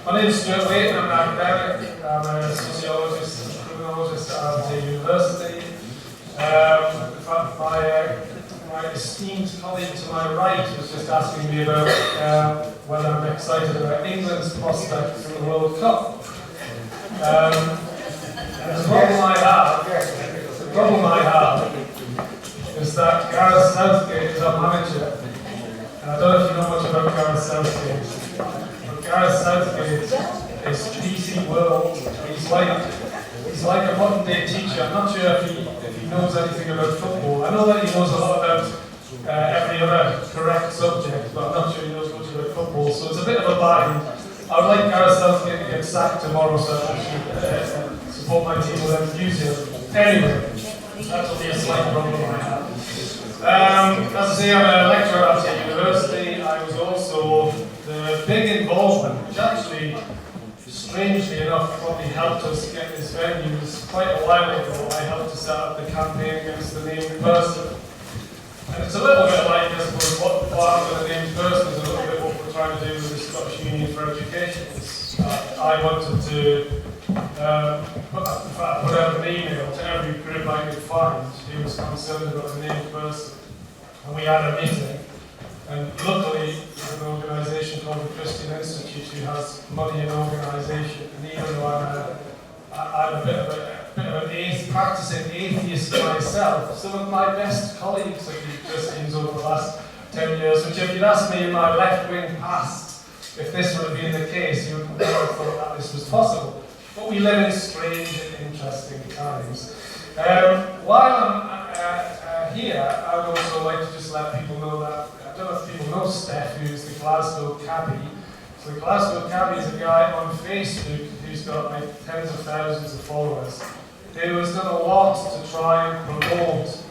My name is Stuart Waite, I'm an academic. I'm a sociologist and criminologist at the university. In fact, my esteemed colleague to my right was just asking me about whether I'm excited about England's prospects in the World Cup. And the problem I have is that Gareth Southgate is our manager. And I don't know if you know much about Gareth Southgate, but Gareth Southgate is PC World. He's like a modern day teacher. I'm not sure if he knows anything about football. I know that he knows a lot about every other correct subject, but I'm not sure he knows much about football. So it's a bit of a bind. I would like Gareth Southgate to get sacked tomorrow, so I should support my team with enthusiasm. Anyway, that will be a slight problem I have. As I say, I'm a lecturer at the university. I was also the big involvement, which actually, strangely enough, probably helped us get this venue. Quite a while ago, I helped to set up the campaign against the named person. And it's a little bit like, I suppose, what part of the named person is a little bit what we're trying to do with the Scottish Union for Education. I wanted to put out an email to every group I could find who was concerned about the named person. And we had a meeting. And luckily, there's an organisation called the Christian Institute who has money in organisation. And even though I'm a bit of an practicing atheist myself, some of my best colleagues have been Christians over the last 10 years, which if you'd asked me in my left-wing past, if this would have been the case, you would never have thought that this was possible. But we live in strange and interesting times. While I'm here, I would also like to just let people know that, I don't know if people know Steph, who's the Glasgow cabbie. So the Glasgow cabbie is a guy on Facebook who's got like tens of thousands of followers, who has done a lot to try and promote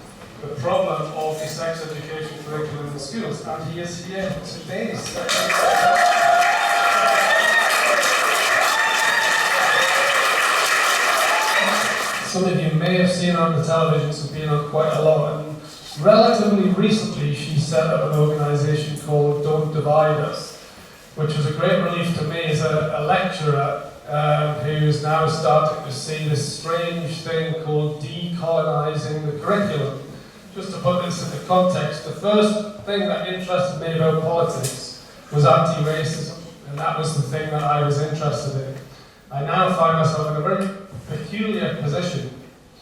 the problem of the sex education curriculum in the schools, and he is here today. Some of you may have seen her on the television, she's been on quite a lot, and relatively recently she set up an organisation called Don't Divide Us, which was a great relief to me as a lecturer who's now starting to see this strange thing called decolonising the curriculum. Just to put this into context, the first thing that interested me about politics was anti-racism, and that was the thing that I was interested in. I now find myself in a very peculiar position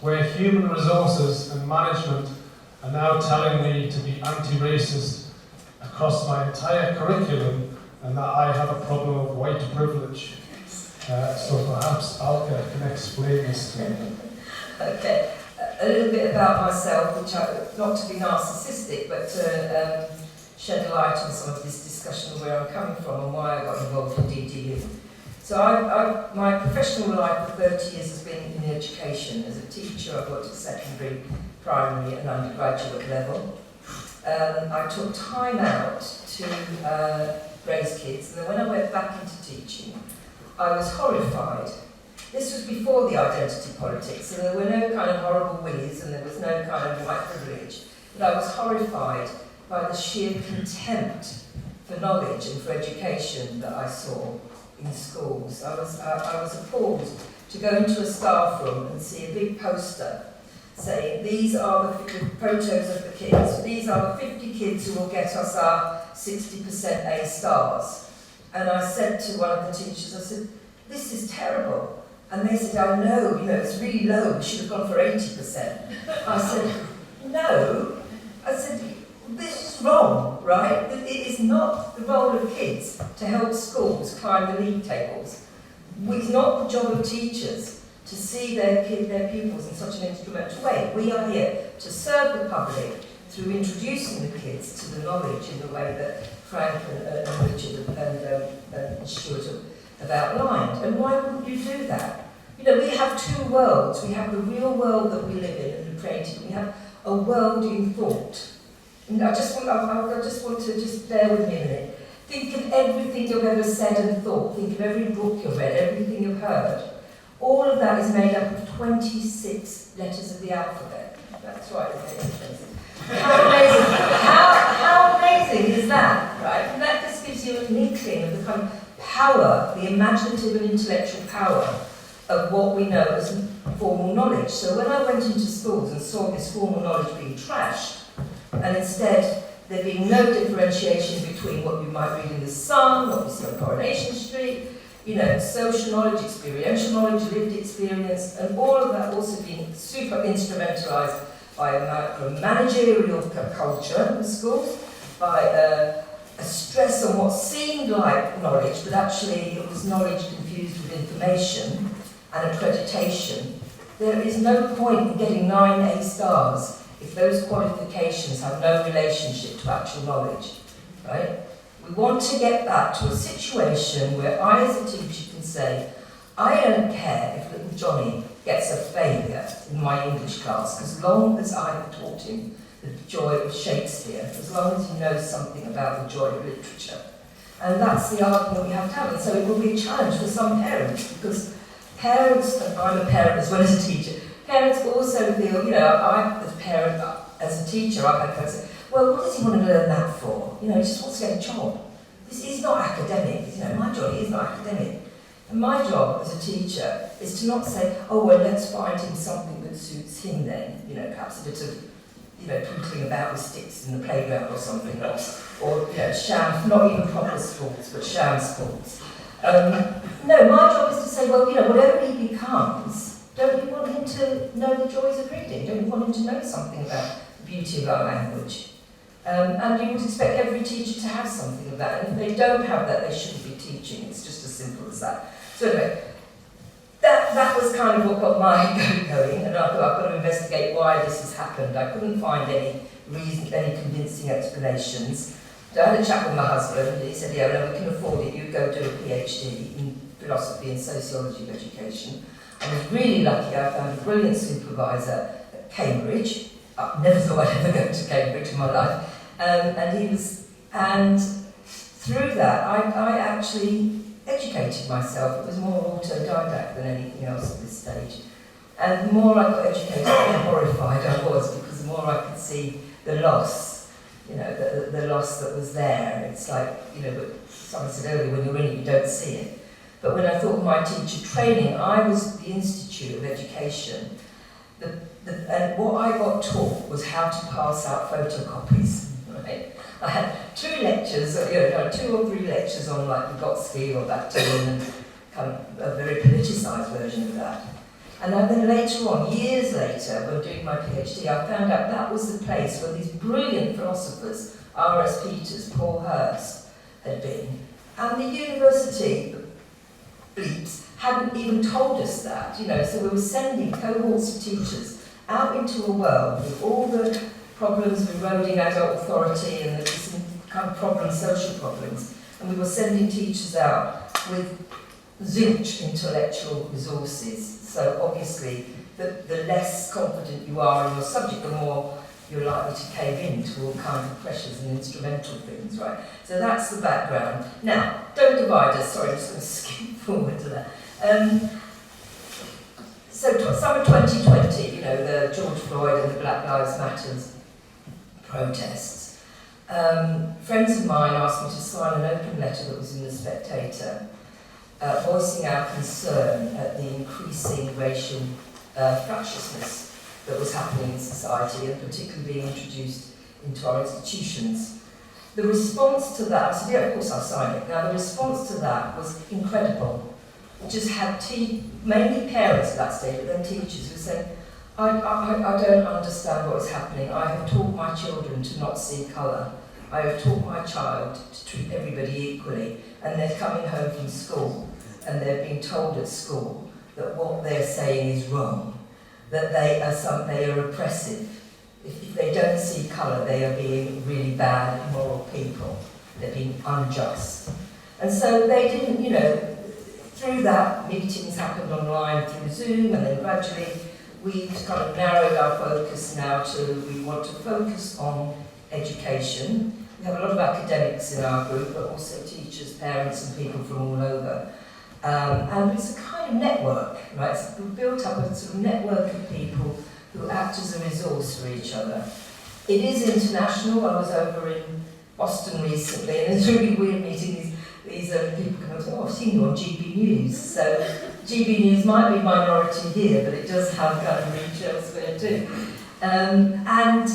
where human resources and management are now telling me to be anti-racist across my entire curriculum, and that I have a problem of white privilege. So perhaps Alka can explain this to me. Okay, a little bit about myself, which not to be narcissistic, but to shed a light on some of this discussion of where I'm coming from and why I got involved in DDU. So my professional life for 30 years has been in education. As a teacher, I've worked at secondary, primary and undergraduate level. I took time out to raise kids, and then when I went back into teaching, I was horrified. This was before the identity politics, so there were no kind of horrible willies and there was no kind of white privilege, but I was horrified by the sheer contempt for knowledge and for education that I saw in schools. I was appalled to go into a staff room and see a big poster saying, these are the photos of the kids, these are the 50 kids who will get us our 60% A stars. And I said to one of the teachers, I said, this is terrible. And they said, I know, it's really low, we should have gone for 80%. I said, no. I said, this is wrong, right? It is not the role of kids to help schools climb the league tables. It's not the job of teachers to see their pupils in such an instrumental way. We are here to serve the public through introducing the kids to the knowledge in the way that Frank and Richard and Stuart have outlined. And why wouldn't you do that? We have two worlds. We have the real world that we live in and created. We have a world in thought. And I just want to just bear with me a minute. Think of everything you've ever said and thought. Think of every book you've read, everything you've heard. All of that is made up of 26 letters of the alphabet. That's right, it's made up of how amazing is that, right? And that just gives you an inkling of the kind of power, the imaginative and intellectual power of what we know as formal knowledge. So when I went into schools and saw this formal knowledge being trashed, and instead there being no differentiation between what you might read in The Sun, what you see on Coronation Street, you know, social knowledge, experiential knowledge, lived experience, and all of that also being super instrumentalised by a managerial culture in the schools, by a stress on what seemed like knowledge, but actually it was knowledge confused with information and accreditation. There is no point in getting 9 A stars if those qualifications have no relationship to actual knowledge, right? We want to get back to a situation where I as a teacher can say, I don't care if little Johnny gets a failure in my English class, as long as I have taught him the joy of Shakespeare, as long as he knows something about the joy of literature. And that's the argument we have to have. And so it will be a challenge for some parents, because parents, and I'm a parent as well as a teacher, parents also feel, you know, I as a parent, as a teacher, I've had parents say, well, what does he want to learn that for? You know, he just wants to get a job. This is not academic, you know, my job is not academic. And my job as a teacher is to not say, oh, well, let's find him something that suits him then, you know, perhaps a bit of, you know, pootling about with sticks in the playground or something else, or, you know, sham, not even proper sports, but sham sports. No, my job is to say, well, you know, whatever he becomes, don't you want him to know the joys of reading? Don't you want him to know something about the beauty of our language? And you would expect every teacher to have something of that, and if they don't have that, they shouldn't be teaching. It's just as simple as that. So anyway, that was kind of what got my goat going, and I thought I've got to investigate why this has happened. I couldn't find any reason, any convincing explanations. So I had a chat with my husband, and he said, yeah, no, we can afford it, you go do a PhD in philosophy and sociology of education. I was really lucky, I found a brilliant supervisor at Cambridge. I never thought I'd ever go to Cambridge in my life. And through that, I actually educated myself. It was more autodidact than anything else at this stage. And the more I got educated, the more horrified I was, because the more I could see the loss, you know, the loss that was there. It's like, you know, but someone said earlier, when you're in it, you don't see it. But when I thought of my teacher training, I was at the Institute of Education. And what I got taught was how to pass out photocopies. Right? I had 2 lectures, you know, 2 or 3 lectures on like Vygotsky or Bakhtin, and kind of a very politicized version of that. And then later on, years later, when doing my PhD, I found out that was the place where these brilliant philosophers, R.S. Peters, Paul Hirst, had been. And the university, bleeps, hadn't even told us that, you know, so we were sending cohorts of teachers out into a world with all the problems of eroding adult authority and the kind of problems, social problems, and we were sending teachers out with zilch intellectual resources. So obviously, the less confident you are in your subject, the more you're likely to cave into all kinds of pressures and instrumental things, right? So that's the background. Now, don't divide us. Sorry, I'm just going to skip forward to that. So summer 2020, you know, the George Floyd and the Black Lives Matter protests. Friends of mine asked me to sign an open letter that was in The Spectator, voicing our concern at the increasing racial fractiousness that was happening in society, and particularly being introduced into our institutions. The response to that, I said, yeah, of course I'll sign it. Now, the response to that was incredible. Just had mainly parents at that stage, but then teachers who said, I don't understand what is happening. I have taught my children to not see colour. I have taught my child to treat everybody equally. And they're coming home from school, and they're being told at school that what they're saying is wrong, that they are oppressive. If they don't see colour, they are being really bad, immoral people. They're being unjust. And so they didn't, you know, through that, meetings happened online through Zoom, and then gradually we've kind of narrowed our focus now to, we want to focus on education. We have a lot of academics in our group, but also teachers, parents, and people from all over. And it's a kind of network, right? So we've built up a sort of network of people who act as a resource for each other. It is international. I was over in Boston recently, and it's really weird meeting these these people come and say, oh, I've seen you on GB News. So GB News might be minority here, but it does have kind of reach elsewhere too. And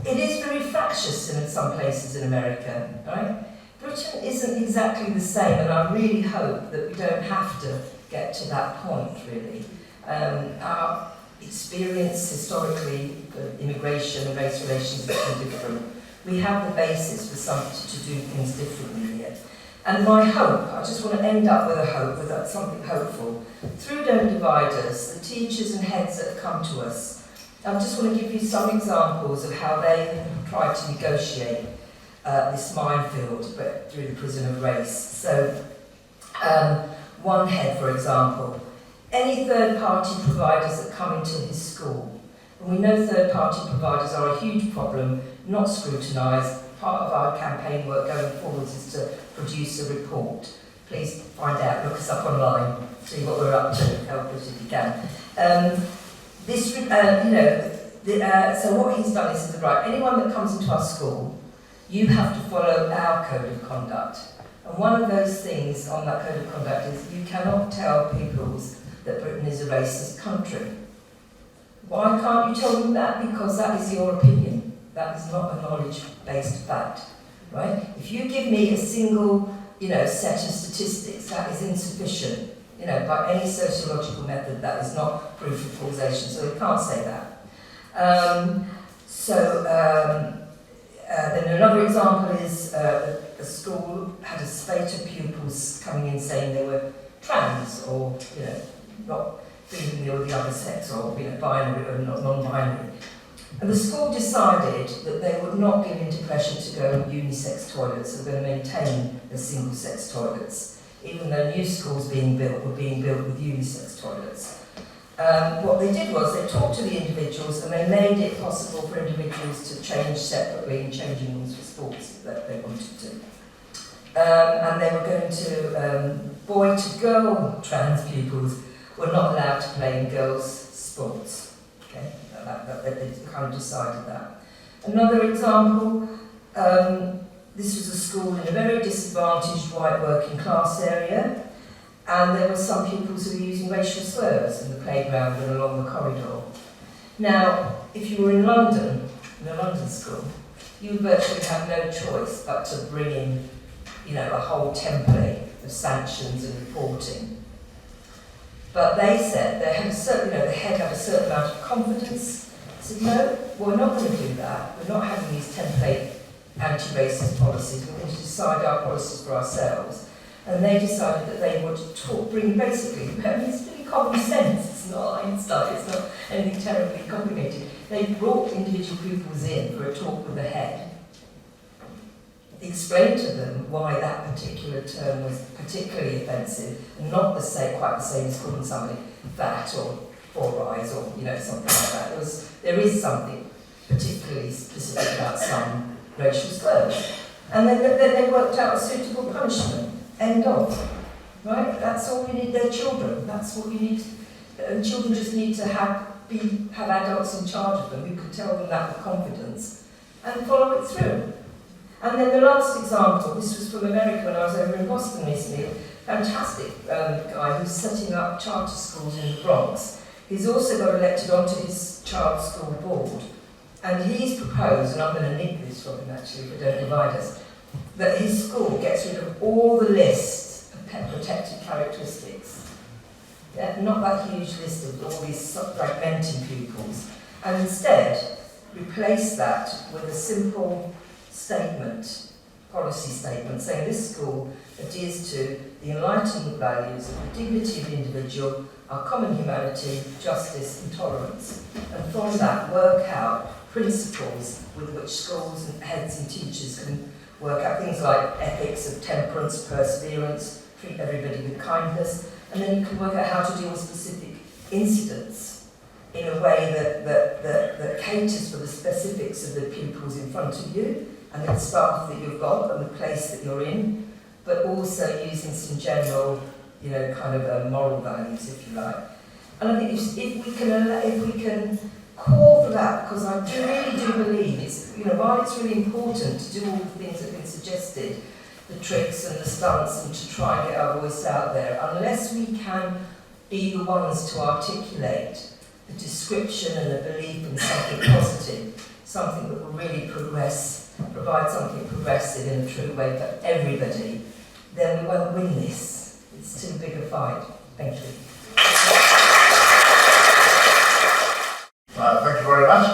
it is very fractious in some places in America, right? Britain isn't exactly the same, and I really hope that we don't have to get to that point, really. Our experience historically for immigration and race relations has been different. We have the basis for something to do things differently here. And my hope, I just want to end up with a hope, with something hopeful. Through Don't Divide Us, the teachers and heads that have come to us, I just want to give you some examples of how they have tried to negotiate this minefield but through the prison of race. So, one head, for example, any third-party providers that come into his school, and we know third-party providers are a huge problem, not scrutinised. Part of our campaign work going forwards is to produce a report. Please find out, look us up online, see what we're up to, help us if you can. So what he's done is, right, anyone that comes into our school, you have to follow our code of conduct. And one of those things on that code of conduct is you cannot tell pupils that Britain is a racist country. Why can't you tell them that? Because that is your opinion. That is not a knowledge-based fact, right? If you give me a single, set of statistics, that is insufficient. By any sociological method, that is not proof of causation, so we can't say that. Then another example is a school had a spate of pupils coming in saying they were trans or, not feeling the other sex or, binary or non-binary. And the school decided that they would not give into pressure to go in unisex toilets, they were going to maintain the single-sex toilets, even though new schools were being built with unisex toilets. What they did was they talked to the individuals and they made it possible for individuals to change separately in changing rooms for sports that they wanted to. And they were going to, boy to girl trans pupils were not allowed to play in girls' sports. Okay, they kind of decided that. Another example, this was a school in a very disadvantaged white working class area, and there were some pupils who were using racial slurs in the playground and along the corridor. Now, if you were in London, in a London school, you would virtually have no choice but to bring in, a whole template of sanctions and reporting. But they said they had a certain, the head had a certain amount of confidence. Said, no, we're not going to do that. We're not having these template anti-racist policies. We're going to decide our policies for ourselves. And they decided that they would bring basically, it's really common sense. It's not Einstein. It's not anything terribly complicated. They brought individual pupils in for a talk with the head, explained to them why that particular term was particularly offensive, and not quite the same as calling somebody fat or four eyes or something like that. There is something particularly specific about some racial slurs, and then they worked out a suitable punishment. End of. Right? That's all we need. They're children. That's what you need. And children just need to have adults in charge of them who can tell them that with confidence and follow it through. And then the last example, this was from America when I was over in Boston recently, a fantastic guy who's setting up charter schools in the Bronx. He's also got elected onto his child's school board, and he's proposed, and I'm going to nick this from him actually, if we don't divide us, that his school gets rid of all the lists of protected characteristics. Yeah, not that huge list of all these fragmenting pupils, and instead replace that with a simple statement, policy statement, saying this school adheres to the enlightenment values of the dignity of the individual, our common humanity, justice and tolerance. And from that work out principles with which schools and heads and teachers can work out things like ethics of temperance, perseverance, treat everybody with kindness, and then you can work out how to deal with specific incidents in a way that caters for the specifics of the pupils in front of you and the staff that you've got and the place that you're in, but also using some general, moral values, if you like. And I think if we can call for that, because I really do believe it's, while it's really important to do all the things that have been suggested, the tricks and the stunts and to try and get our voice out there, unless we can be the ones to articulate the description and the belief in something positive, something that will really progress, provide something progressive in a true way for everybody, then we won't win this. It's too big a fight. Thank you. Thank you very much.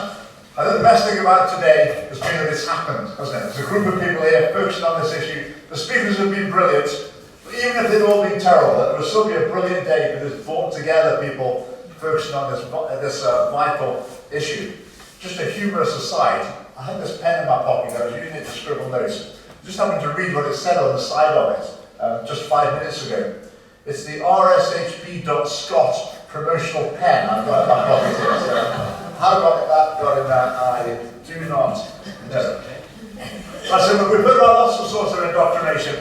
I think the best thing about today has been that it's happened, hasn't it? There's a group of people here focusing on this issue. The speakers have been brilliant, but even if they'd all been terrible, it would still be a brilliant day because it's brought together people focusing on this vital issue. Just a humorous aside, I had this pen in my pocket, I was using it to scribble notes. Just happened to read what it said on the side of it just 5 minutes ago. It's the rshp.scott promotional pen I've got in my pocket here. So how that got in there, I do not know. So we've heard about lots of sorts of indoctrination.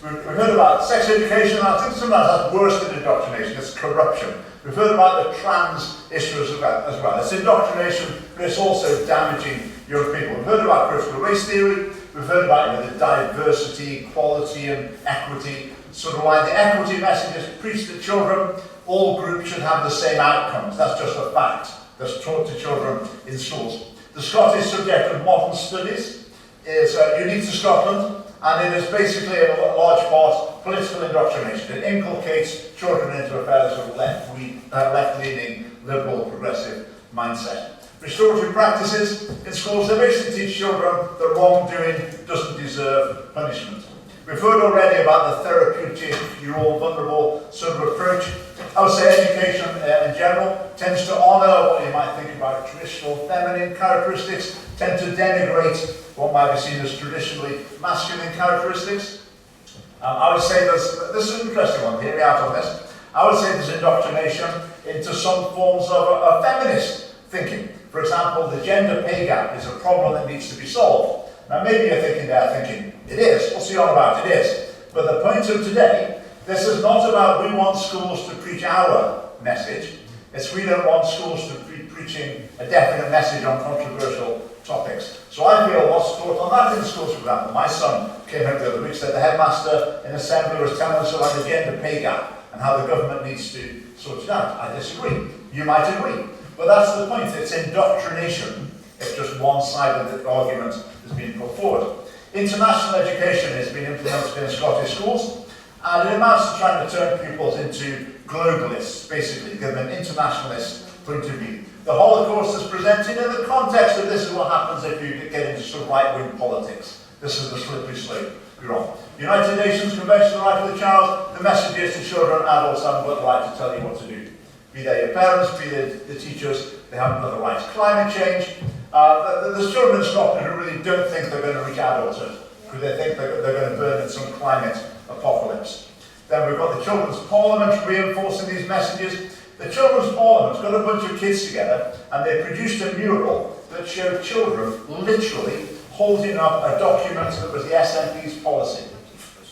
We've heard about sex education, and I think sometimes that's worse than indoctrination, it's corruption. We've heard about the trans issue as well. It's indoctrination, but it's also damaging young people. We've heard about critical race theory, we've heard about the diversity, equality and equity, sort of like the equity messages preached to children, all groups should have the same outcomes. That's just a fact that's taught to children in schools. The Scottish subject of modern studies is unique to Scotland, and it is basically in a large part political indoctrination. It inculcates children into a fairly sort of left-leaning, liberal, progressive mindset. Restorative practices in schools, they basically teach children that wrongdoing doesn't deserve punishment. We've heard already about the therapeutic, you're all vulnerable sort of approach. I would say education in general tends to honour what you might think about traditional feminine characteristics, tend to denigrate what might be seen as traditionally masculine characteristics. I would say this is an interesting one, hear me out on this. I would say there's indoctrination into some forms of feminist thinking. For example, the gender pay gap is a problem that needs to be solved. Now maybe you're thinking it is, what's he on about? It is. But the point of today, this is not about we want schools to preach our message, it's we don't want schools to be preaching a definite message on controversial topics. So I feel what's taught on that in schools, for example. My son came home the other week, said the headmaster in assembly was telling us about the gender pay gap and how the government needs to sort it out. I disagree. You might agree. But that's the point, it's indoctrination. It's just one side of the argument that's being put forward. International education has been implemented in Scottish schools, and it amounts to trying to turn pupils into globalists, basically, give them an internationalist point of view. The Holocaust is presented in the context of this is what happens if you get into sort of right-wing politics. This is the slippery slope you're on. United Nations Convention on the Right of the Child, the message is to children, adults haven't got the right to tell you what to do. Be they your parents, be they the teachers, they haven't got the right. Climate change, there's children in Scotland who really don't think they're going to reach adulthood, because they think they're going to burn in some climate apocalypse. Then we've got the Children's Parliament reinforcing these messages. The Children's Parliament's got a bunch of kids together, and they produced a mural that showed children literally holding up a document that was the SNP's policy.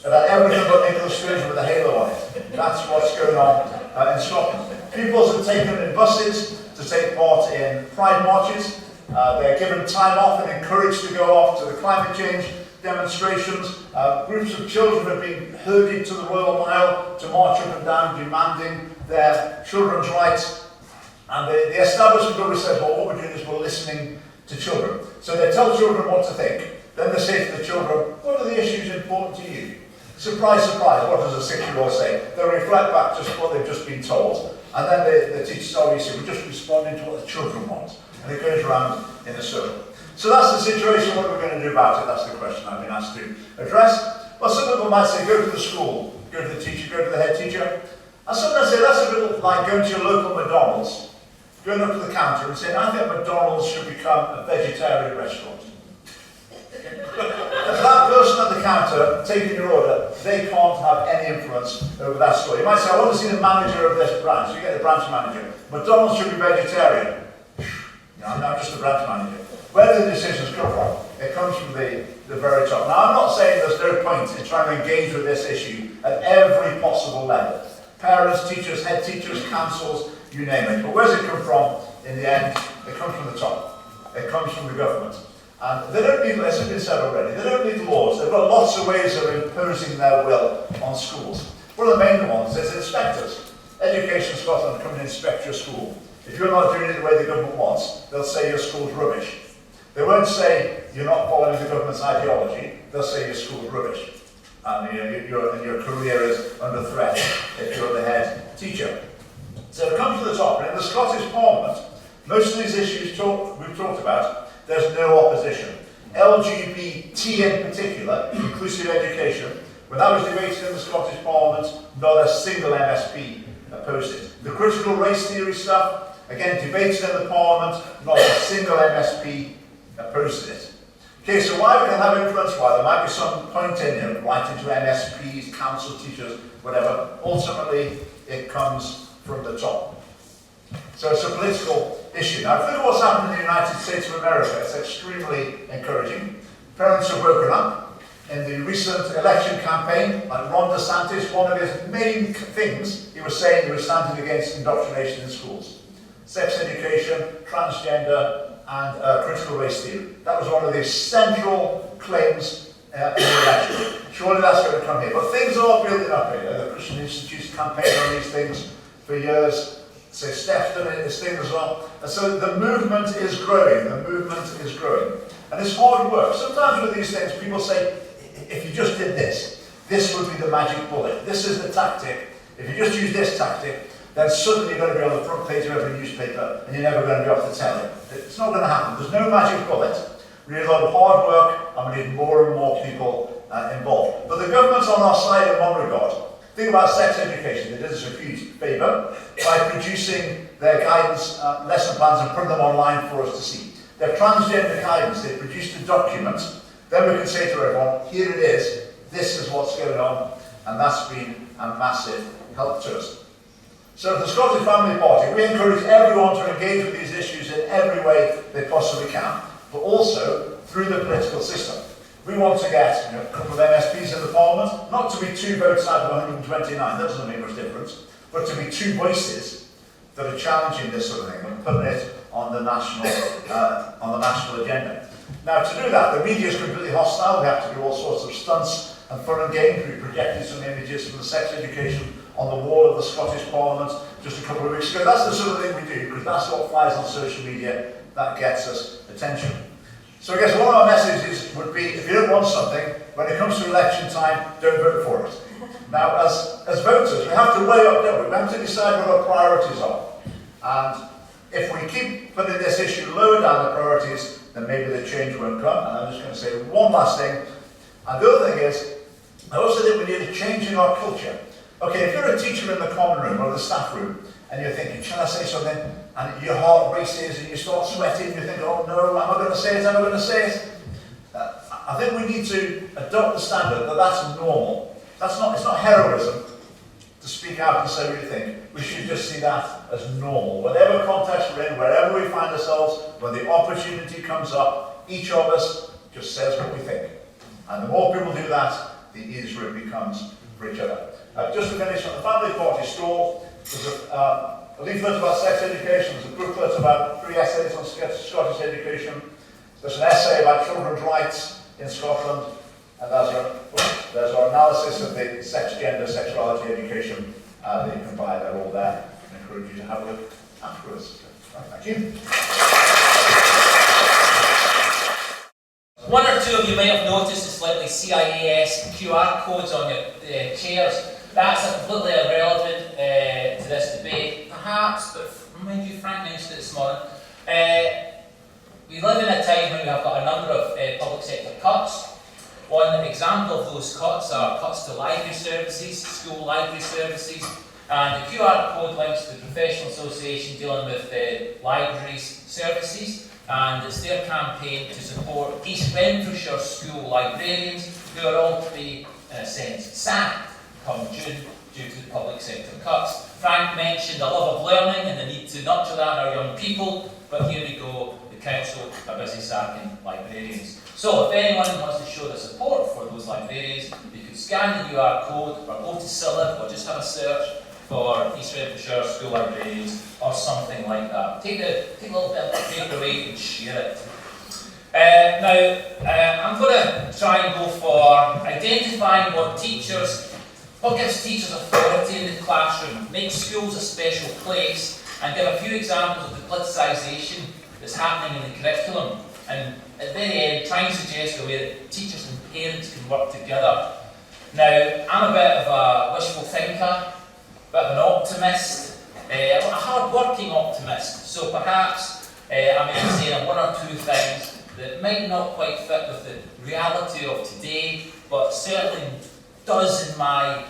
It had everything but Nicholas Sturgeon with a halo on it. That's what's going on in Scotland. Pupils are taken in buses to take part in pride marches. They're given time off and encouraged to go off to the climate change demonstrations. Groups of children have been herded to the Royal Mile to march up and down demanding their children's rights. And the establishment always says, well, what we're doing is we're listening to children. So they tell children what to think. Then they say to the children, what are the issues important to you? Surprise, surprise, what does a 6-year-old say? They reflect back just what they've just been told. And then the teachers always say, we're just responding to what the children want. And it goes around in a circle. So that's the situation, what we're going to do about it. That's the question I've been asked to address. Well, some people might say, go to the school, go to the teacher, go to the head teacher. And sometimes say, that's a bit like going to your local McDonald's, going up to the counter and saying, I think McDonald's should become a vegetarian restaurant. That person at the counter taking your order, they can't have any influence over that store. You might say, I want to see the manager of this branch. You get the branch manager. McDonald's should be vegetarian. No, I'm just the branch manager. Where do the decisions come from? It comes from the very top. Now, I'm not saying there's no point in trying to engage with this issue at every possible level. Parents, teachers, head teachers, councils, you name it. But where's it come from in the end? It comes from the top. It comes from the government. And they don't need, as has been said already, they don't need laws. They've got lots of ways of imposing their will on schools. One of the main ones is inspectors. Education Scotland come and inspect your school. If you're not doing it the way the government wants, they'll say your school's rubbish. They won't say you're not following the government's ideology, they'll say your school's rubbish. And your career is under threat if you're the head teacher. So it comes to the top, and in the Scottish Parliament, most of these issues we've talked about, there's no opposition. LGBT in particular, inclusive education, when that was debated in the Scottish Parliament, not a single MSP opposed it. The critical race theory stuff, again debated in the Parliament, not a single MSP opposed it. Okay, so why we can have influence, why there might be some point in writing to MSPs, council teachers, whatever, ultimately it comes from the top. So it's a political issue. Now, if you look at what's happened in the United States of America, it's extremely encouraging. Parents have woken up. In the recent election campaign, like Ron DeSantis, one of his main things, he was saying he was standing against indoctrination in schools. Sex education, transgender, and critical race theory. That was one of the central claims in the election. Surely that's going to come here. But things are building up here. The Christian Institute's campaigned on these things for years. So Steph's done it, his thing as well. And so the movement is growing. The movement is growing. And it's hard work. Sometimes with these things, people say, if you just did this, this would be the magic bullet. This is the tactic. If you just use this tactic, then suddenly you're going to be on the front page of every newspaper and you're never going to be off the telly. It's not going to happen. There's no magic bullet. We need a lot of hard work and we need more and more people involved. But the government's on our side in one regard. Think about sex education. They did us a huge favour by producing their guidance lesson plans and putting them online for us to see. Their transgender guidance, they produced a document. Then we can say to everyone, here it is, this is what's going on, and that's been a massive help to us. So at the Scottish Family Party, we encourage everyone to engage with these issues in every way they possibly can, but also through the political system. We want to get a couple of MSPs in the Parliament, not to be 2 votes out of 129, that doesn't make much difference, but to be 2 voices that are challenging this sort of thing and putting it on the national agenda. Now, to do that, the media is completely hostile. We have to do all sorts of stunts and fun and games. We projected some images from the sex education on the wall of the Scottish Parliament just a couple of weeks ago. That's the sort of thing we do, because that's what flies on social media. That gets us attention. So I guess one of our messages would be, if you don't want something, when it comes to election time, don't vote for it. Now, as voters, we have to weigh up, don't we? We have to decide what our priorities are. And if we keep putting this issue lower down the priorities, then maybe the change won't come. And I'm just going to say one last thing. And the other thing is, I also think we need a change in our culture. Okay, if you're a teacher in the common room or the staff room, and you're thinking, shall I say something? And your heart races and you start sweating, you think, oh no, am I going to say it? Am I going to say it? I think we need to adopt the standard that that's normal. It's not heroism to speak out and say what you think. We should just see that as normal. Whatever context we're in, wherever we find ourselves, when the opportunity comes up, each of us just says what we think. And the more people do that, the easier it becomes for each other. Just to finish, on the Family Party store, there's a leaflet about sex education, there's a booklet about 3 essays on Scottish education, there's an essay about children's rights in Scotland, and there's our analysis of the sex, gender, sexuality education that you can buy. They're all there. I encourage you to have a look afterwards. Thank you. One or two of you may have noticed the slightly CIAS QR codes on your chairs. That's completely irrelevant to this debate, perhaps, but mind you, Frank mentioned it this morning. We live in a time when we have got a number of public sector cuts. One example of those cuts are cuts to library services, school library services, and the QR code links to the Professional Association dealing with libraries services, and it's their campaign to support East Renfrewshire school librarians who are all to be, in a sense, sacked come June due to the public sector cuts. Frank mentioned the love of learning and the need to nurture that in our young people, but here we go, the council are busy sacking librarians. So if anyone wants to show their support for those librarians, you could scan the QR code or go to SILIP or just have a search for East Renfrewshire school librarians or something like that. Take a little bit of paper away and share it. I'm going to try and go for identifying what gives teachers authority in the classroom, make schools a special place, and give a few examples of the politicisation that's happening in the curriculum. And at the very end, try and suggest a way that teachers and parents can work together. Now, I'm a bit of a wishful thinker, a bit of an optimist, a hard-working optimist, so perhaps I may be saying one or two things that might not quite fit with the reality of today, but certainly does in my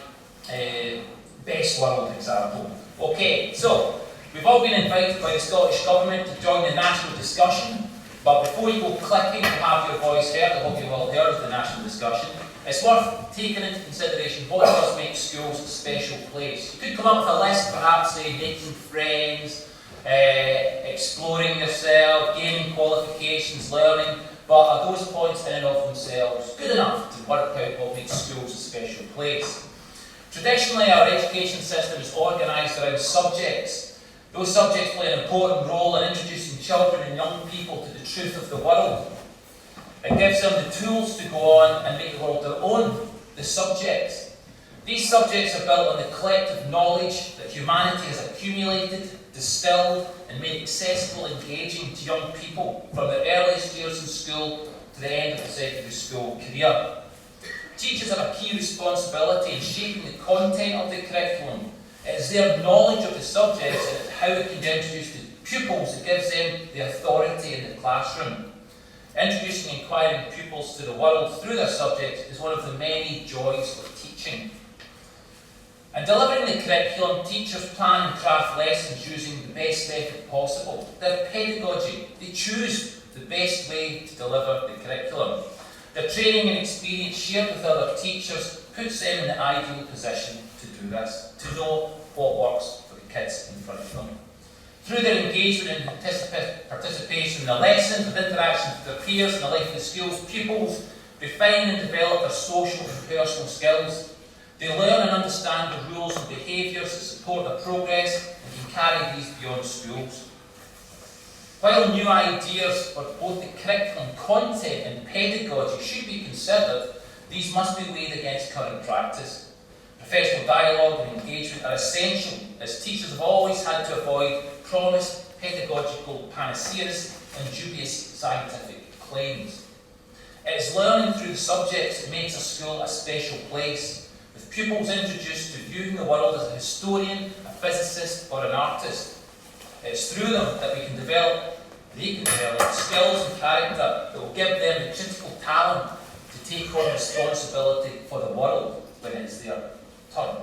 best world example. Okay, so we've all been invited by the Scottish Government to join the national discussion, but before you go clicking to have your voice heard, I hope you've all heard of the national discussion, it's worth taking into consideration what does make schools a special place. You could come up with a list, perhaps say making friends, exploring yourself, gaining qualifications, learning, but are those points in and of themselves good enough to work out what makes schools a special place? Traditionally, our education system is organised around subjects. Those subjects play an important role in introducing children and young people to the truth of the world. It gives them the tools to go on and make the world their own, the subjects. These subjects are built on the collective knowledge that humanity has accumulated, distilled, and made accessible and engaging to young people from their earliest years in school to the end of the secondary school career. Teachers have a key responsibility in shaping the content of the curriculum. It is their knowledge of the subjects and how it can be introduced to pupils that gives them the authority in the classroom. Introducing and inquiring pupils to the world through their subjects is one of the many joys of teaching. In delivering the curriculum, teachers plan and craft lessons using the best method possible. Their pedagogy, they choose the best way to deliver the curriculum. Their training and experience shared with other teachers puts them in the ideal position to do this, to know what works for the kids in front of them. Through their engagement and participation in the lessons, with interactions with their peers and the life of the school's pupils, refine and develop their social and personal skills. They learn and understand the rules and behaviours that support their progress and can carry these beyond schools. While new ideas for both the curriculum content and pedagogy should be considered, these must be weighed against current practice. Professional dialogue and engagement are essential, as teachers have always had to avoid promised pedagogical panaceas and dubious scientific claims. It is learning through the subjects that makes a school a special place, with pupils introduced to viewing the world as a historian, a physicist, or an artist. It's through them that they can develop skills and character that will give them the critical talent to take on responsibility for the world when it's their turn.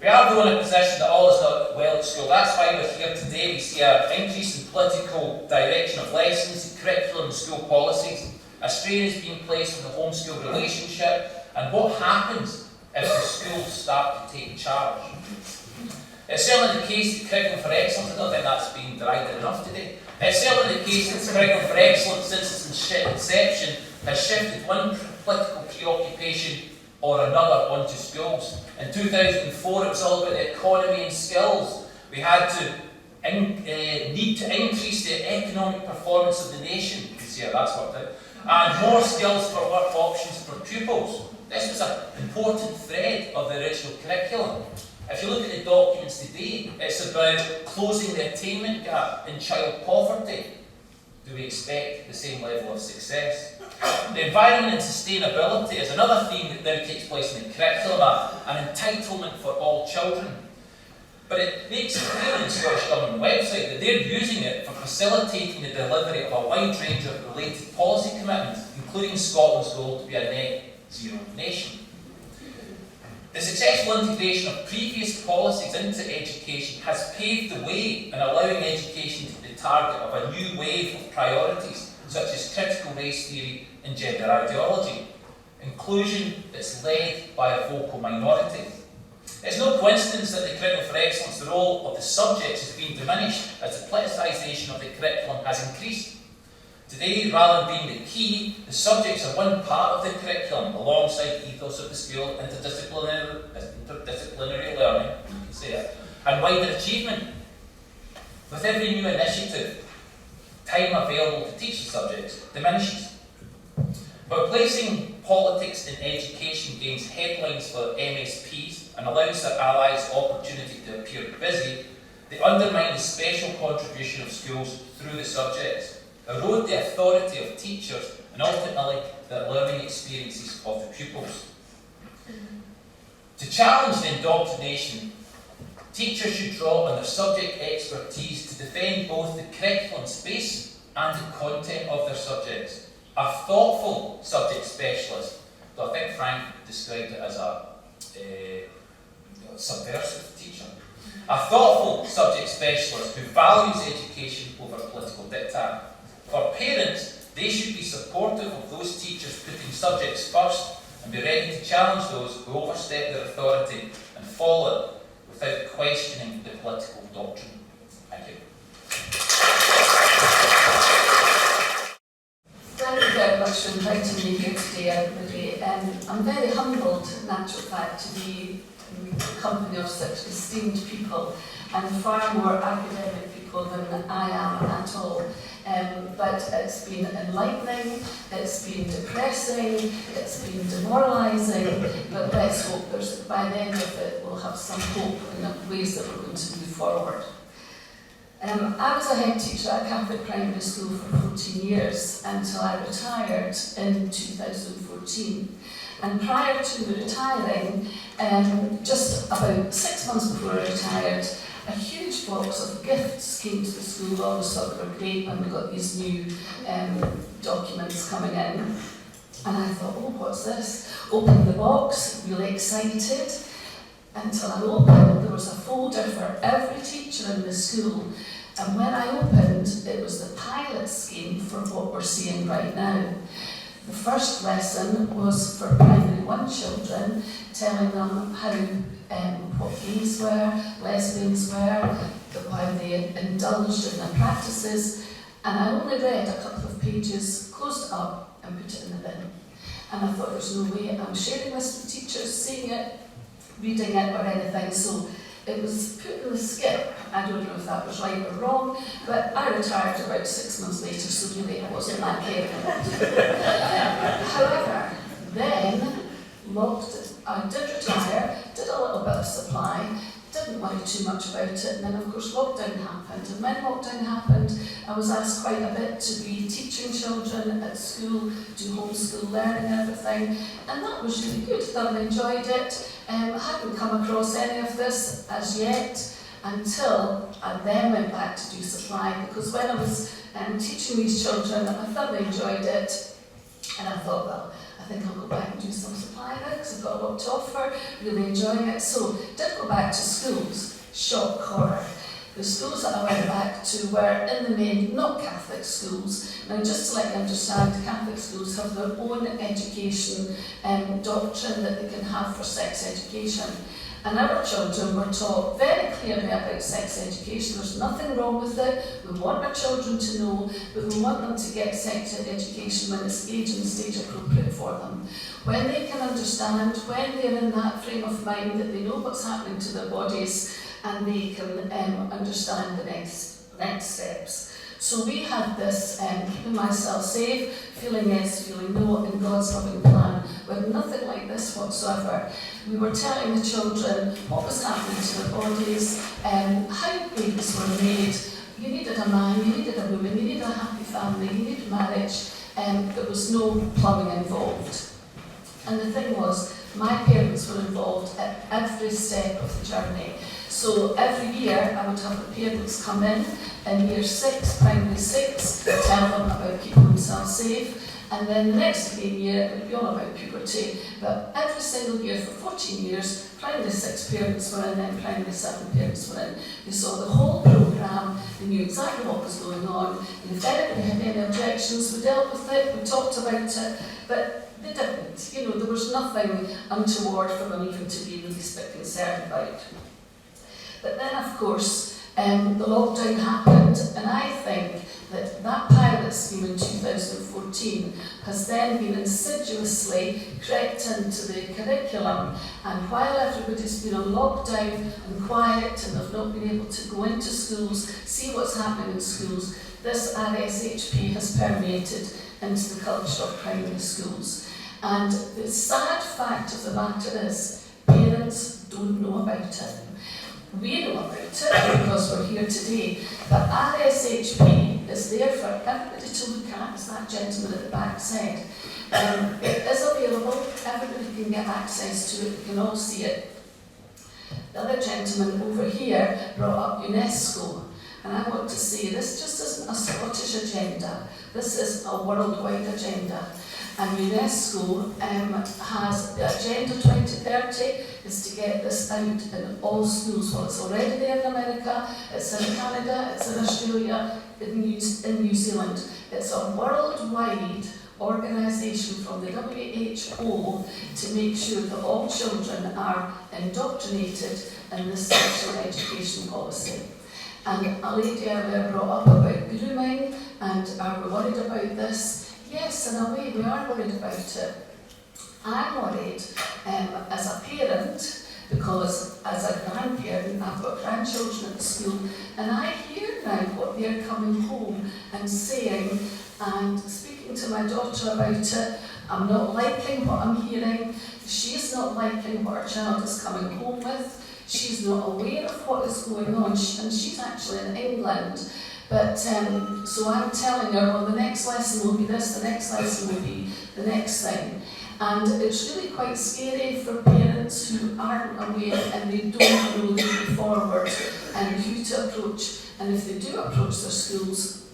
We are though in a position that all is not well at school. That's why we're here today. We see an increase in political direction of lessons, curriculum and school policies. A strain is being placed on the home-school relationship, and what happens if the schools start to take charge? It's certainly the case that curriculum for excellence, I don't think that's been derided enough today. It's certainly the case that curriculum for excellence since its inception has shifted one political preoccupation or another onto schools. In 2004 it was all about the economy and skills. We had to need to increase the economic performance of the nation. You can see how that's worked out. And more skills for work options for pupils. This was an important thread of the original curriculum. If you look at the documents today, it's about closing the attainment gap in child poverty. Do we expect the same level of success? The environment and sustainability is another theme that now takes place in the curriculum, an entitlement for all children. But it makes it clear on the Scottish Government website that they're using it for facilitating the delivery of a wide range of related policy commitments, including Scotland's goal to be a net zero nation. The successful integration of previous policies into education has paved the way in allowing education to be the target of a new wave of priorities, such as critical race theory and gender ideology. Inclusion that's led by a vocal minority. It's no coincidence that the curriculum for excellence, the role of the subjects has been diminished as the politicisation of the curriculum has increased. Today, rather than being the key, the subjects are one part of the curriculum alongside ethos of the school, interdisciplinary learning, you can say that, and wider achievement. With every new initiative, time available to teach the subjects diminishes. But placing politics in education gains headlines for MSPs and allows their allies opportunity to appear busy, they undermine the special contribution of schools through the subjects, erode the authority of teachers, and ultimately the learning experiences of the pupils. To challenge the indoctrination, teachers should draw on their subject expertise to defend both the curriculum space and the content of their subjects. A thoughtful subject specialist, though I think Frank described it as a subversive teacher. A thoughtful subject specialist who values education over political diktat. For parents, they should be supportive of those teachers putting subjects first and be ready to challenge those who overstep their authority and follow it without questioning the political doctrine. Thank you. Thank you very much for inviting me here today, everybody. I'm very humbled, in actual fact, to be in the company of such esteemed people and far more academic people than I am at all. But it's been enlightening, it's been depressing, it's been demoralising, but let's hope by the end of it we'll have some hope in ways that we're going to move forward. I was a head teacher at Catholic Primary School for 14 years until I retired in 2014. And prior to retiring, just about 6 months before I retired, a huge box of gifts came to the school. All of a sudden were great when we got these new documents coming in. And I thought, oh, what's this? Opened the box, really excited. Until I opened, there was a folder for every teacher in the school. And when I opened, it was the pilot scheme for what we're seeing right now. The first lesson was for primary 1 children, telling them how what gays were, lesbians were, why they indulged in their practices. And I only read a couple of pages, closed it up, and put it in the bin. And I thought, there's no way I'm sharing this with teachers, seeing it, reading it or anything, so it was put in the skip. I don't know if that was right or wrong, but I retired about 6 months later, so really it wasn't that careful. However, then I did retire, did a little bit of supply, didn't worry too much about it, and then of course lockdown happened. And when lockdown happened, I was asked quite a bit to be teaching children at school, do homeschool learning and everything, and that was really good. Thoroughly enjoyed it. I hadn't come across any of this as yet until I then went back to do supply, because when I was teaching these children, I thoroughly enjoyed it, and I thought, well, I think I'll go back and do some supply now because I've got a lot to offer, really enjoying it. So did go back to schools, shock horror. The schools that I went back to were in the main not Catholic schools. Now just to let you understand, Catholic schools have their own education doctrine that they can have for sex education. And our children were taught very clearly about sex education. There's nothing wrong with it. We want our children to know, but we want them to get sex education when it's age and stage appropriate for them. When they can understand, when they're in that frame of mind that they know what's happening to their bodies and they can understand the next steps. So we had this keeping myself safe, feeling yes, feeling no, in God's loving plan, with nothing like this whatsoever. We were telling the children what was happening to their bodies, how babies were made. You needed a man, you needed a woman, you needed a happy family, you needed marriage, there was no plumbing involved. And the thing was, my parents were involved at every step of the journey. So every year I would have the parents come in year 6, primary 6, tell them about keeping themselves safe, and then the next year it would be all about puberty. But every single year for 14 years, primary 6 parents were in, then primary 7 parents were in. They saw the whole programme, they knew exactly what was going on, and if anybody had any objections, we dealt with it, we talked about it, but they didn't. You know, there was nothing untoward for them even to be the least bit concerned about. But then, of course, the lockdown happened, and I think that that pilot scheme in 2014 has then been insidiously crept into the curriculum. And while everybody's been on lockdown and quiet and they've not been able to go into schools, see what's happening in schools, this RSHP has permeated into the culture of primary schools. And the sad fact of the matter is, parents don't know about it. We know about it because we're here today, but RSHP is there for everybody to look at, as that gentleman at the back said. It is available, everybody can get access to it, we can all see it. The other gentleman over here brought up UNESCO, and I want to say this just isn't a Scottish agenda, this is a worldwide agenda. And UNESCO has the Agenda 2030 is to get this out in all schools. Well, it's already there in America, it's in Canada, it's in Australia, in New Zealand. It's a worldwide organisation from the WHO to make sure that all children are indoctrinated in this sexual education policy. And a lady earlier brought up about grooming, and are we worried about this? Yes, in a way we are worried about it. I'm worried as a parent, because as a grandparent I've got grandchildren at school, and I hear now what they're coming home and saying, and speaking to my daughter about it. I'm not liking what I'm hearing. She's not liking what her child is coming home with. She's not aware of what is going on, and she's actually in England. But so I'm telling her, well, the next lesson will be this, the next lesson will be the next thing. And it's really quite scary for parents who aren't aware and they don't know the way forward and who to approach. And if they do approach their schools,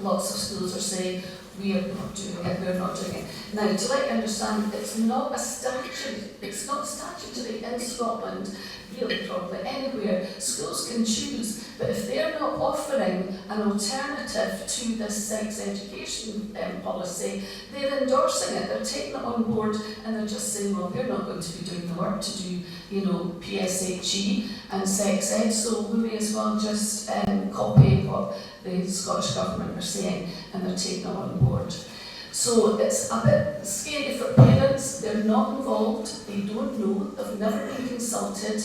lots of schools are saying, we are not doing it, we're not doing it. Now, to let you understand, it's not statutory in Scotland, really probably anywhere. Schools can choose, but if they're not offering an alternative to this sex education policy, they're endorsing it, they're taking it on board, and they're just saying, well, we're not going to be doing the work to do, PSHE and sex ed, so we may as well just copy what the Scottish Government are saying, and they're taking it on board. So it's a bit scary for parents. They're not involved, they don't know, they've never been consulted,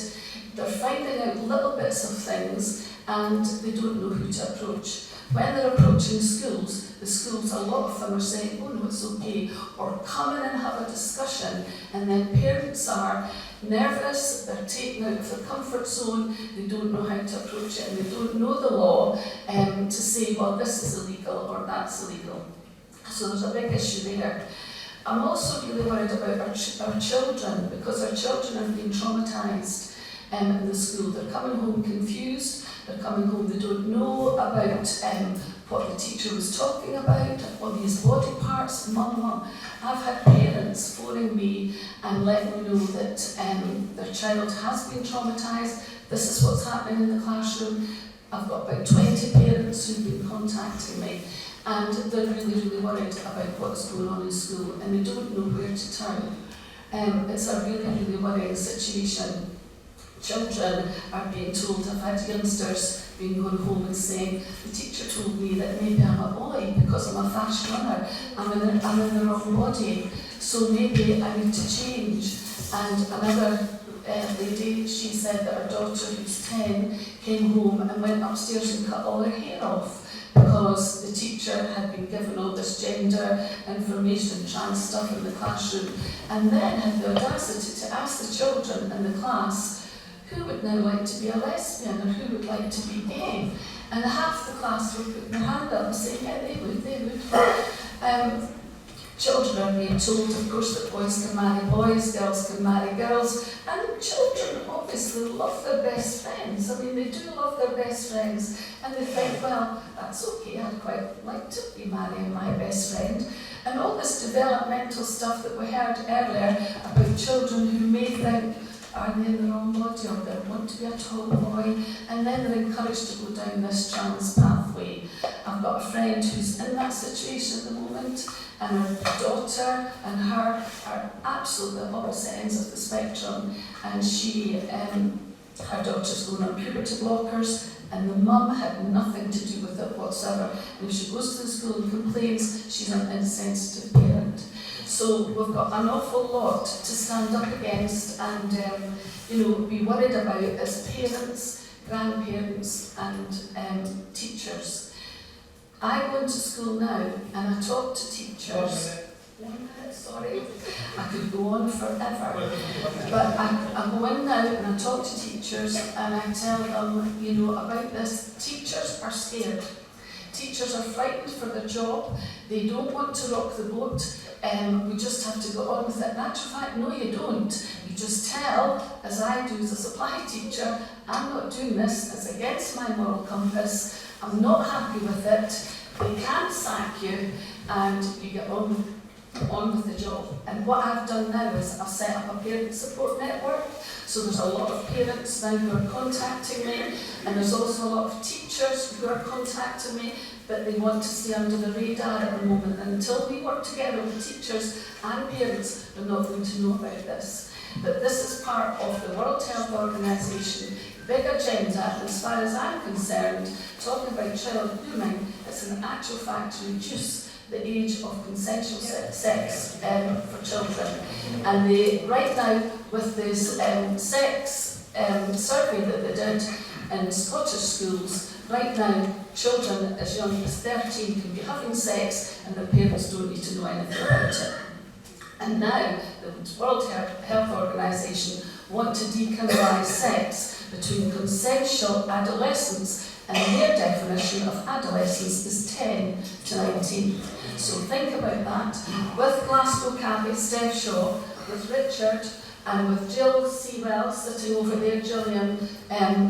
they're finding out little bits of things, and they don't know who to approach. When they're approaching schools, the schools, a lot of them are saying, oh no, it's okay, or come in and have a discussion, and then parents are nervous, they're taken out of their comfort zone, they don't know how to approach it, and they don't know the law to say, well, this is illegal or that's illegal. So there's a big issue there. I'm also really worried about our children, because our children are being traumatised in the school. They're coming home confused, they're coming home, they don't know about what the teacher was talking about, or these body parts. Mum, I've had parents phoning me and letting me know that their child has been traumatised. This is what's happening in the classroom. I've got about 20 parents who've been contacting me, and they're really, really worried about what's going on in school, and they don't know where to turn. It's a really, really worrying situation. Children are being told, I've had youngsters being going home and saying, the teacher told me that maybe I'm a boy because I'm a fast runner, I'm in the wrong body, so maybe I need to change. And another lady, she said that her daughter, who's 10, came home and went upstairs and cut all her hair off because the teacher had been given all this gender information, trans stuff in the classroom, and then had the audacity to ask the children in the class who would now like to be a lesbian or who would like to be gay. And half the class were putting their hand up and saying, yeah, they would. Children are being told, of course, that boys can marry boys, girls can marry girls, and children obviously love their best friends. I mean, they do love their best friends, and they think, well, that's okay, I'd quite like to be marrying my best friend. And all this developmental stuff that we heard earlier about children who may think, are they in the wrong body, or they want to be a tomboy, and then they're encouraged to go down this trans pathway. I've got a friend who's in that situation at the moment, and her daughter and her are absolutely opposite ends of the spectrum, and her daughter's going on puberty blockers, and the mum had nothing to do with it whatsoever. And if she goes to the school and complains, she's an insensitive parent. So we've got an awful lot to stand up against and be worried about as parents, grandparents and teachers. I go into school now and I talk to teachers. 1 minute, sorry. I could go on forever. But I go in now and I talk to teachers and I tell them, you know, about this. Teachers are scared. Teachers are frightened for their job. They don't want to rock the boat. We just have to go on with it. In actual fact, no, you don't. You just tell, as I do as a supply teacher, I'm not doing this. It's against my moral compass. I'm not happy with it. They can't sack you, and you get on with the job. And what I've done now is I've set up a parent support network. So there's a lot of parents now who are contacting me, and there's also a lot of teachers who are contacting me, but they want to stay under the radar at the moment. And until we work together with teachers and parents, they're not going to know about this. But this is part of the World Health Organization big agenda. As far as I'm concerned, talking about child grooming, it's an actual fact to reduce the age of consensual sex for children. And they, right now, with this sex survey that they did in Scottish schools, right now, children as young as 13 can be having sex and their parents don't need to know anything about it. And now, the World Health Organization want to decriminalise sex between consensual adolescents, and their definition of adolescence is 10 to 19. So think about that. With Glasgow Cabby, Steph Shaw, with Richard, and with Jill Sewell sitting over there, Gillian,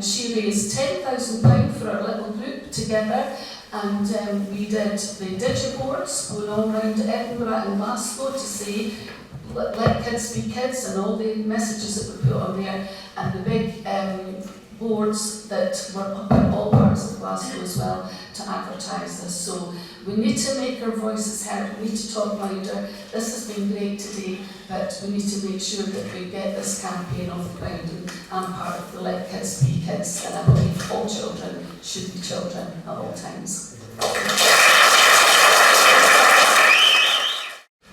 she raised £10,000 for our little group together, and we did the digiboards going all around Edinburgh and Glasgow to say, let kids be kids, and all the messages that we put on there, and the big boards that were up in all parts of Glasgow as well to advertise this. So we need to make our voices heard, we need to talk louder. This has been great today, but we need to make sure that we get this campaign off the ground, and I'm part of the Let Kids Be Kids, and I believe all children should be children at all times.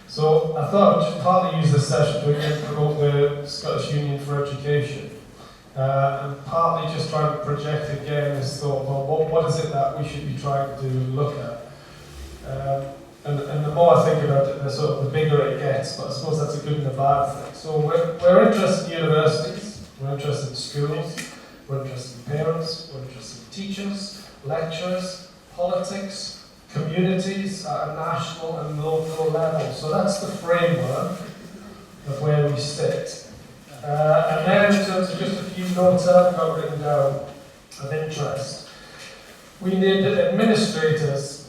So I thought I should partly use this session to again promote the Scottish Union for Education, and partly just try to project again this thought, well, what is it that we should be trying to look at? And the more I think about it, the bigger it gets, but I suppose that's a good and a bad thing. So we're interested in universities, we're interested in schools, we're interested in parents, we're interested in teachers, lecturers, politics, communities at a national and local level. So that's the framework of where we sit. And then in terms of just a few notes I've got written down of interest, we need administrators,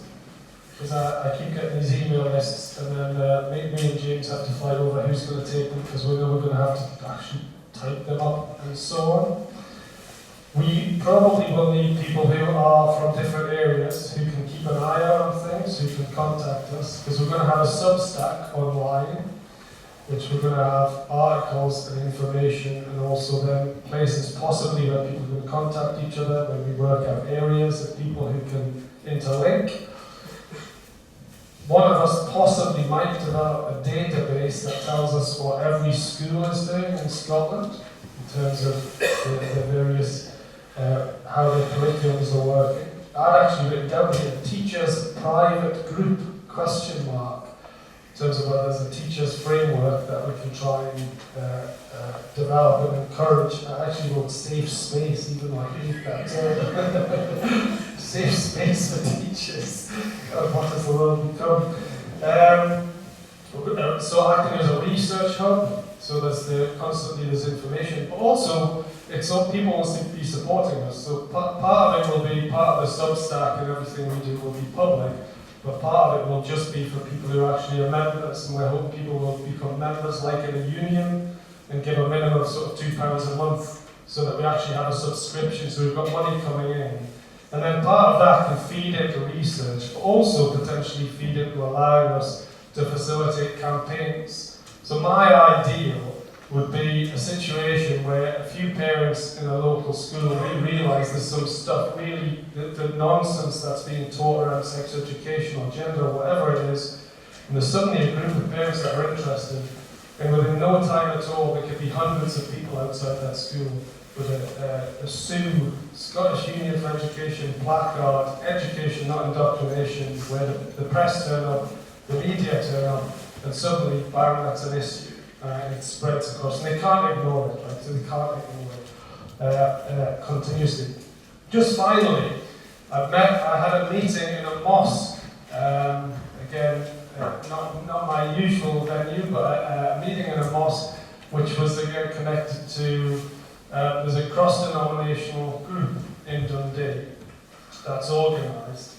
because I keep getting these email lists, and then me and James have to fight over who's going to take them, because we know we're going to have to actually type them up and so on. We probably will need people who are from different areas, who can keep an eye out on things, who can contact us, because we're going to have a Substack online, which we're going to have articles and information, and also then places possibly where people can contact each other, where we work out areas of people who can interlink. One of us possibly might develop a database that tells us what every school is doing in Scotland, in terms of the various how the curriculums are working. I'd actually written down here, teachers private group, question mark, in terms of whether there's a teachers framework that we can try and develop and encourage. I actually wrote safe space, even though I hate that term. Safe space for teachers. God, what has the world become? So acting as a research hub, so constantly there's information, but also it's so people will be supporting us. So part of it will be part of the Substack, and everything we do will be public, but part of it will just be for people who actually are members, and we're hoping people will become members like in a union and give a minimum of sort of £2 a month, so that we actually have a subscription, so we've got money coming in. And then part of that can feed into research, but also potentially feed into allowing us to facilitate campaigns. So my ideal would be a situation where a few parents in a local school realise there's some stuff really, the nonsense that's being taught around sex education or gender or whatever it is, and there's suddenly a group of parents that are interested, And within no time at all, there could be hundreds of people outside that school with a Sue, Scottish Union for Education placard, education, not indoctrination, where the press turn up, the media turn up, and suddenly, bang, that's an issue. And it spreads across, and they can't ignore it, right? So they can't ignore it continuously. Just finally, I had a meeting in a mosque, again, not my usual venue, but a meeting in a mosque, which was again connected to, there's a cross-denominational group in Dundee that's organised,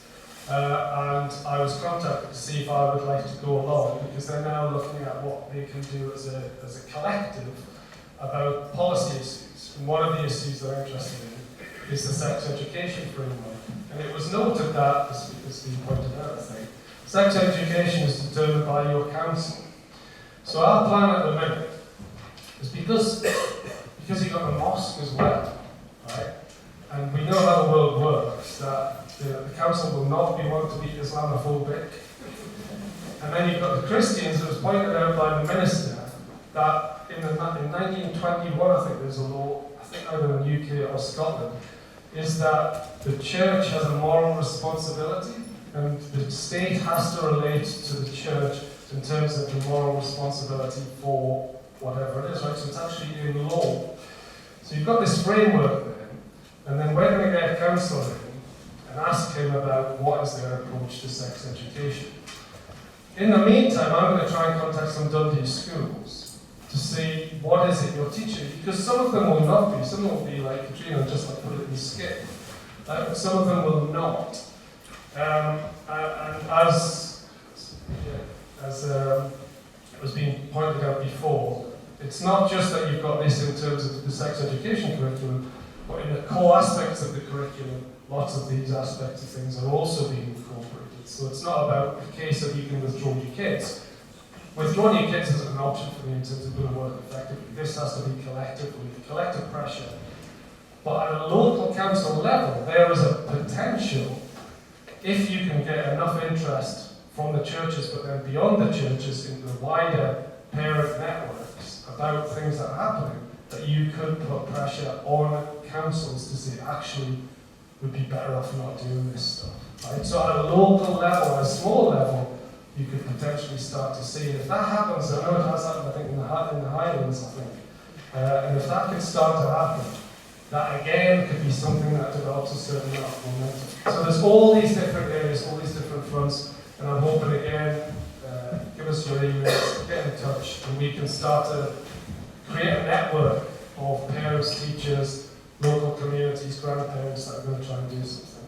and I was contacted to see if I would like to go along, because they're now looking at what they can do as a collective about policy issues. And one of the issues that I'm interested in is the sex education framework. And it was noted that, as has been pointed out, I think, sex education is determined by your council. So our plan at the minute is because you've got the mosque as well, right? And we know how the world works, that the council will not be one to be Islamophobic. And then you've got the Christians. It was pointed out by the minister that in 1921, I think there's a law, I think either in the UK or Scotland, is that the church has a moral responsibility, and the state has to relate to the church in terms of the moral responsibility for whatever it is, right? So it's actually in law. So you've got this framework then, and then we're going to get a councillor in and ask him about what is their approach to sex education. In the meantime, I'm going to try and contact some Dundee schools to see what is it you're teaching, because some of them will not be. Some will be like Katrina, just like put it in the skip. Some of them will not. And as was being pointed out before, it's not just that you've got this in terms of the sex education curriculum, but in the core aspects of the curriculum, lots of these aspects of things are also being incorporated. So it's not about a case of you can withdraw your kids. Withdrawing your kids isn't an option for me in terms of going to work effectively. This has to be collectively, collective pressure. But at a local council level, there is a potential, if you can get enough interest from the churches, but then beyond the churches, in the wider parent networks about things that are happening, that you could put pressure on councils to say, actually, we'd be better off not doing this stuff. Right? So at a local level, at a small level, you could potentially start to see. And if that happens, I know it has happened, I think, in the Highlands, I think. And if that could start to happen, that again could be something that develops a certain amount of momentum. So there's all these different areas, all these different fronts, and I'm hoping again, give us your emails, get in touch, and we can start to create a network of parents, teachers, local communities, grandparents that are going to try and do something.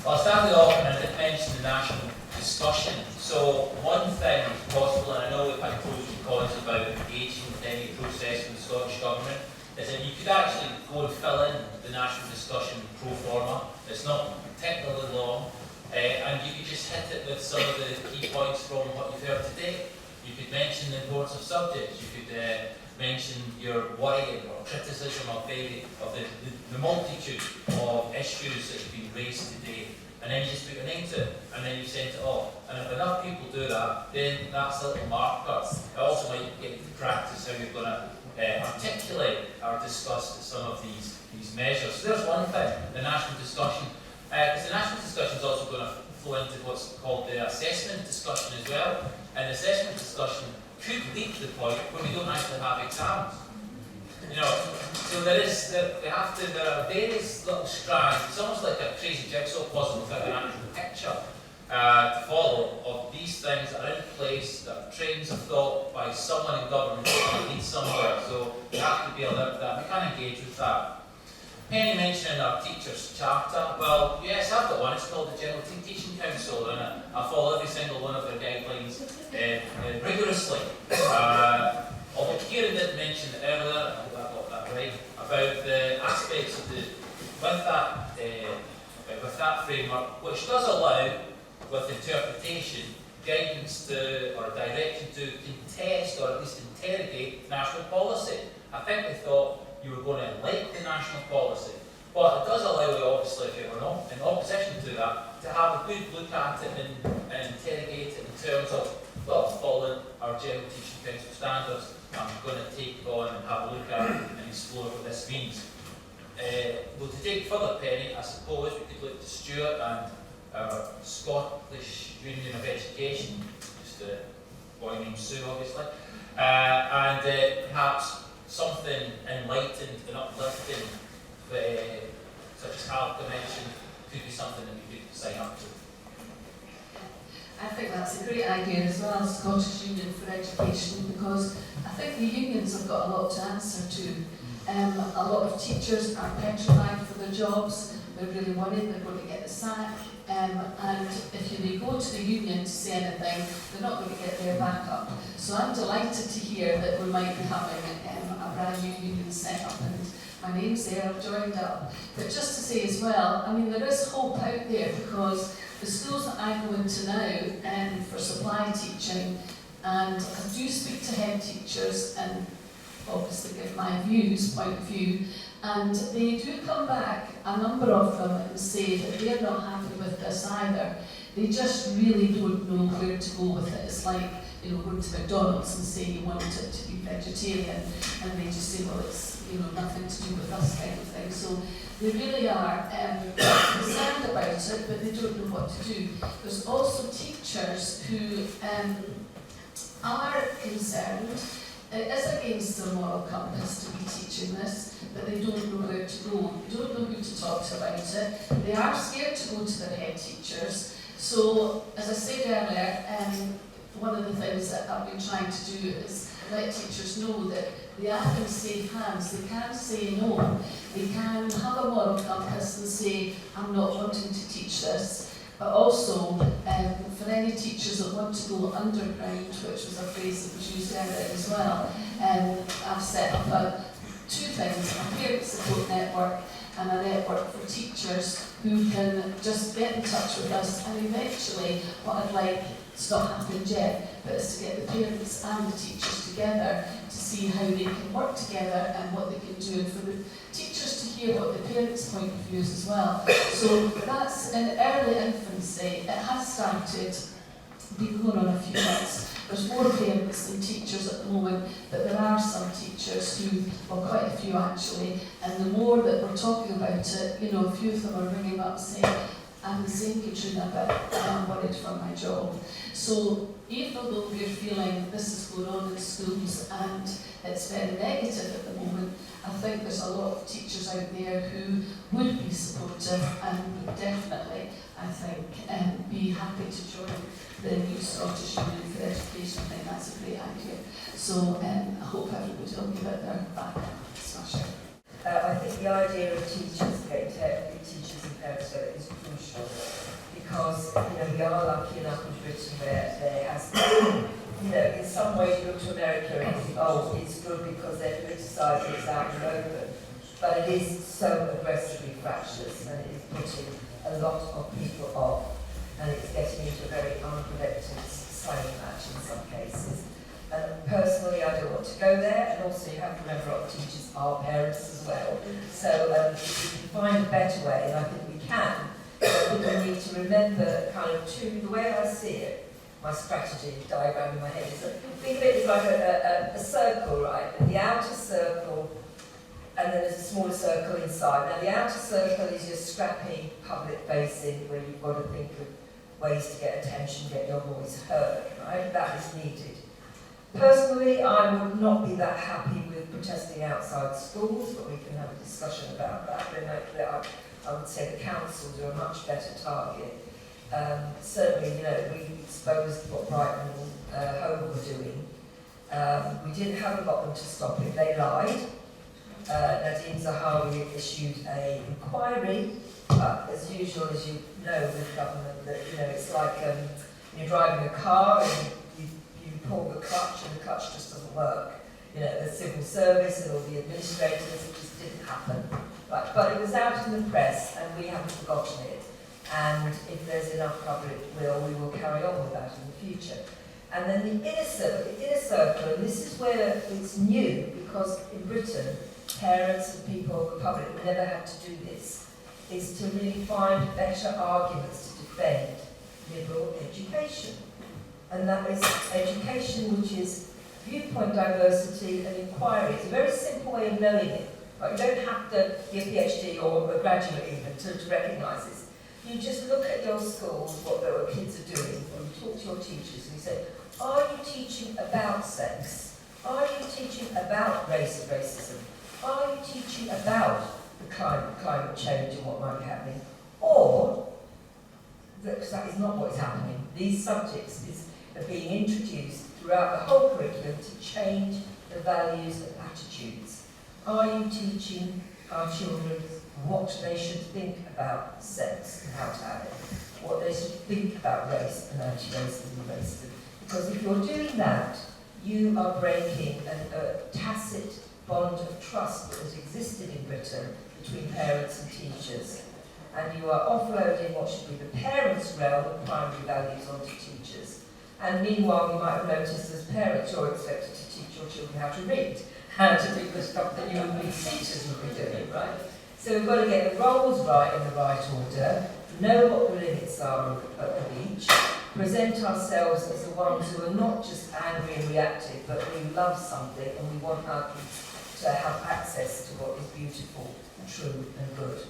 Well, I started off and I did mention the national discussion. So one thing possible, and I know we've had pros and cons about engaging with any process in the Scottish Government, is that you could actually go and fill in the national discussion pro forma. It's not particularly long, and you could just hit it with some of the key points from what you've heard today. You could mention the importance of subjects. You could mention your worry or criticism of the multitude of issues that have been raised today, and then you just put your name to it, and then you send it off. And if enough people do that, then that's a little marker. It also might get to practice how you're going to articulate or discuss some of these measures. So there's one thing, the national discussion, because the national discussion is also going to flow into what's called the assessment discussion as well, and the assessment discussion could lead to the point where we don't actually have exams. You know, so there are various little strands. It's almost like a crazy jigsaw puzzle without an actual picture to follow of these things that are in place, that are trains of thought by someone in government that leads somewhere. So we have to be alert to that. We can engage with that. Penny mentioned our teachers' charter. Well, yes, I've got one. It's called the General Teaching Council, and I follow every single one of their guidelines rigorously. Although Kieran did mention earlier, I hope I got that right, about the aspects of with that framework, which does allow, with interpretation, guidance to or direction to contest or at least interrogate national policy. I think they thought you were going to like the national policy, but it does allow you, obviously, if you're in opposition to that, to have a good look at it and interrogate it in terms of, well, following our General Teaching Council standards. I'm going to take on and have a look at and explore what this means. Well, to take further penny, I suppose we could look to Stuart and our Scottish Union of Education, just a boy named Sue, obviously, and perhaps something enlightened and uplifting, such as Harper mentioned, could be something that we could sign up to. I think that's a great idea as well, Scottish Union for Education, because I think the unions have got a lot to answer to. A lot of teachers are petrified for their jobs, they're really worried they're going to get the sack, and if they go to the union to say anything, they're not going to get their back up. So I'm delighted to hear that we might be having a brand new union set up, and my name's there, I've joined up. But just to say as well, I mean, there is hope out there, because the schools that I go into now for supply teaching, and I do speak to head teachers and obviously give my point of view, and they do come back, a number of them, and say that they're not happy with this either. They just really don't know where to go with it. It's like, you know, going to McDonald's and saying you want it to be vegetarian, and they just say, well, it's, you know, nothing to do with us kind of thing. So they really are concerned about it, but they don't know what to do. There's also teachers who are concerned. It is against their moral compass to be teaching this, but they don't know where to go. They don't know who to talk to about it. They are scared to go to their head teachers. So, as I said earlier, one of the things that I've been trying to do is let teachers know that they are in safe hands. They can say no. They can have a moral compass and say, I'm not wanting to teach this. But also, for any teachers that want to go underground, which was a phrase that was used earlier as well, I've set up two things, a parent support network and a network for teachers who can just get in touch with us, and eventually what I'd like, it's not happened yet, but is to get the parents and the teachers together to see how they can work together and what they can do, and for the teachers to hear what the parents' point of view is as well. So that's in early infancy. It has started, been going on a few months. There's more parents than teachers at the moment, but there are some teachers who, well, quite a few actually, and the more that we're talking about it, you know, a few of them are ringing up saying, I'm the same, Katrina, but I'm worried for my job. So even though we're feeling this is going on in schools and it's very negative at the moment, I think there's a lot of teachers out there who would be supportive and would definitely, I think, be happy to join the new Scottish Union for Education. I think that's a great idea. So I hope everybody will give it their back. Smash it. I think the idea of teachers getting to be teachers and parents is crucial, because we are lucky enough in Britain where there has been, in some ways you look to America and think, oh, it's good because they're politicising it out in the open, but it is so aggressively fractious and it is putting a lot of people off, and it's getting into a very unproductive signing match in some cases. And personally, I don't want to go there, and also you have to remember our teachers are parents as well. So if we can find a better way, and I think we can, but we need to remember kind of the way I see it, my strategy diagram in my head is think of it as like a circle, right? And the outer circle, and then there's a smaller circle inside. Now the outer circle is your scrappy public facing, where you've got to think of ways to get attention, get your voice heard, right? That is needed. Personally, I would not be that happy with protesting outside schools, but we can have a discussion about that. Then I would say the councils are a much better target. Certainly, we exposed what Brighton and Hove were doing. We didn't have a lot to stop it. They lied. Nadine Zahawi issued an inquiry, but as usual, as you know with government, that it's like you're driving a car and you pull the clutch and the clutch just doesn't work. The civil service and all the administrators, it just didn't happen. Right, but it was out in the press and we haven't forgotten it. And if there's enough public will, we will carry on with that in the future. And then the inner circle, and this is where it's new, because in Britain, parents and people, the public, never had to do this, is to really find better arguments to defend liberal education. And that is education which is viewpoint diversity and inquiry. It's a very simple way of knowing it. Like, you don't have to be a PhD or a graduate even to recognise this. You just look at your schools, what the kids are doing, and you talk to your teachers and you say, are you teaching about sex? Are you teaching about race and racism? Are you teaching about the climate change and what might be happening? Or, because that is not what is happening, these subjects are being introduced throughout the whole curriculum to change the values and attitudes. Are you teaching our children what they should think about sex and how to have it? What they should think about race and anti-racism and racism? Because if you're doing that, you are breaking a tacit bond of trust that has existed in Britain between parents and teachers. And you are offloading what should be the parents' realm of primary values onto teachers. And meanwhile, you might have noticed as parents, you're expected to teach your children how to read, how to do the stuff that you and me teachers would be doing, right? So we've got to get the roles right in the right order, know what the limits are of each, present ourselves as the ones who are not just angry and reactive, but we love something and we want our kids to have access to what is beautiful, true and good.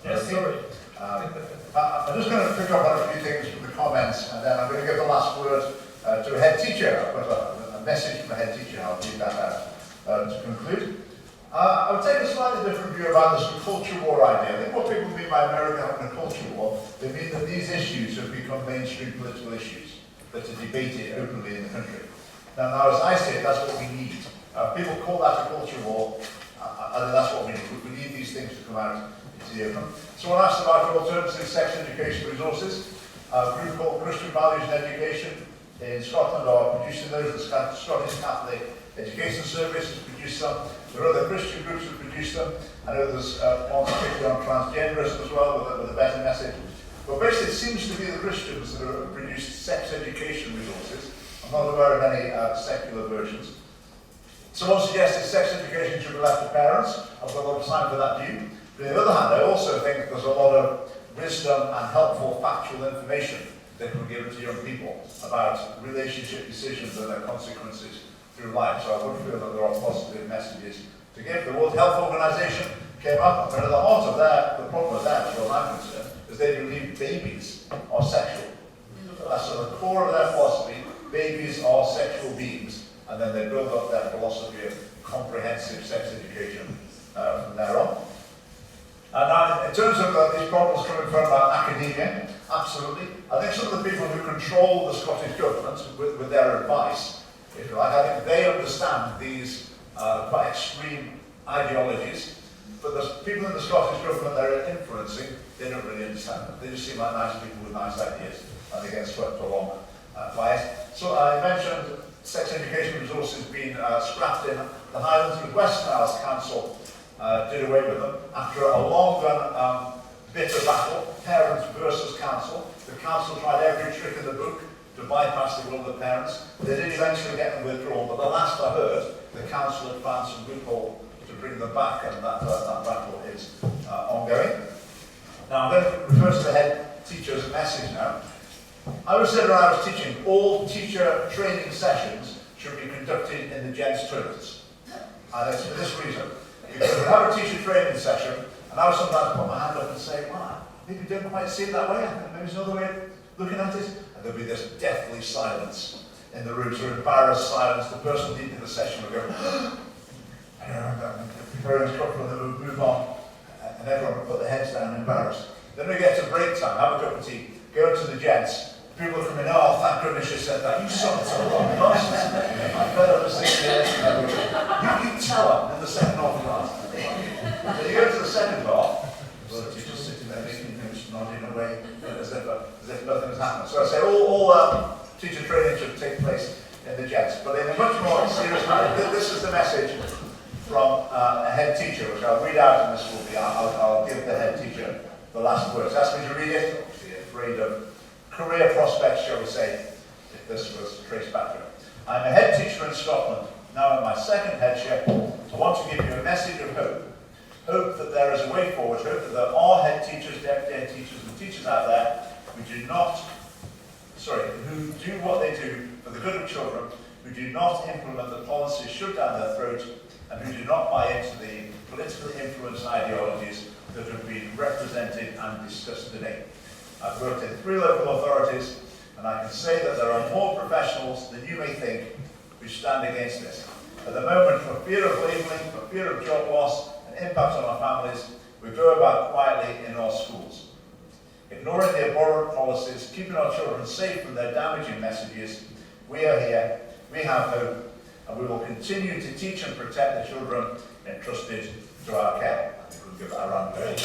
Yes, sorry. I'm just going to pick up on a few things from the comments, and then I'm going to give the last word to a head teacher. I've got a message from a head teacher, and I'll read that out to conclude. I would take a slightly different view about this culture war idea. I think what people mean by America having a culture war, they mean that these issues have become mainstream political issues that are debated openly in the country. Now as I say it, that's what we need. People call that a culture war, and that's what we need. We need these things to come out into the open. Someone asked about alternative sex education resources. A group called Christian Values and Education in Scotland are producing those. The Scottish Catholic Education Service has produced some. There are other Christian groups who produce them. I know there's one particularly on transgenderism as well with a better message. But basically it seems to be the Christians that have produced sex education resources. I'm not aware of any secular versions. Someone suggested sex education should be left to parents. I've got a lot of time for that view. But on the other hand, I also think there's a lot of wisdom and helpful factual information that can be given to young people about relationship decisions and their consequences through life. So I would feel that there are positive messages to give. The World Health Organization came up, and at the heart of the problem with that, as far as I'm concerned, is they believe babies are sexual. That's at the core of their philosophy. Babies are sexual beings, and then they build up their philosophy of comprehensive sex education from there on. Now, in terms of these problems coming from academia, absolutely. I think some of the people who control the Scottish government with their advice, if you like, I think they understand these quite extreme ideologies, but the people in the Scottish government they're influencing, they don't really understand them. They just seem like nice people with nice ideas, and they get swept along by it. So I mentioned sex education resources being scrapped in the Highlands, but Western Isles Council did away with them after a long and bitter battle, parents versus council. The council tried every trick in the book to bypass the will of the parents. They did eventually get them withdrawn, but the last I heard, the council had found some loophole to bring them back, and that battle is ongoing. Now I'm going to refer to the head teacher's message now. I would say when I was teaching, all teacher training sessions should be conducted in the gents' toilets. And it's for this reason. You could have a teacher training session, and I would sometimes put my hand up and say, wow, maybe you don't quite see it that way, I think maybe there's another way of looking at it. And there'll be this deathly silence in the room, sort of embarrassed silence. The person leading the session will go, I don't know, very uncomfortable, and then we'll move on, and everyone will put their heads down embarrassed. Then we get to break time, have a cup of tea, go to the gents. People come in, oh, thank goodness you said that. You saw it so long. Nonsense. I better have seen this. You tell them in the second half class. So you go to the second half, well, the teacher's sitting there making notes, nodding away, as if nothing has happened. So I say all teacher training should take place in the gents. But in a much more serious manner, this is the message from a head teacher, which I'll read out, and this will be, I'll give the head teacher the last words. Ask me to read it. Obviously afraid of career prospects, shall we say, if this was traced back to it. I'm a head teacher in Scotland, now in my second headship. I want to give you a message of hope. hope that there is a way forward, hope that there are head teachers, deputy head teachers and teachers out there who do what they do for the good of children, who do not implement the policies shoved down their throat, and who do not buy into the political influence and ideologies that have been represented and discussed today. I've worked in 3 local authorities, and I can say that there are more professionals than you may think who stand against this. At the moment, for fear of labelling, for fear of job loss and impact on our families, we go about quietly in our schools, ignoring the abhorrent policies, keeping our children safe from their damaging messages. We are here, we have hope, and we will continue to teach and protect the children entrusted to our care. I think we'll give that a round of applause.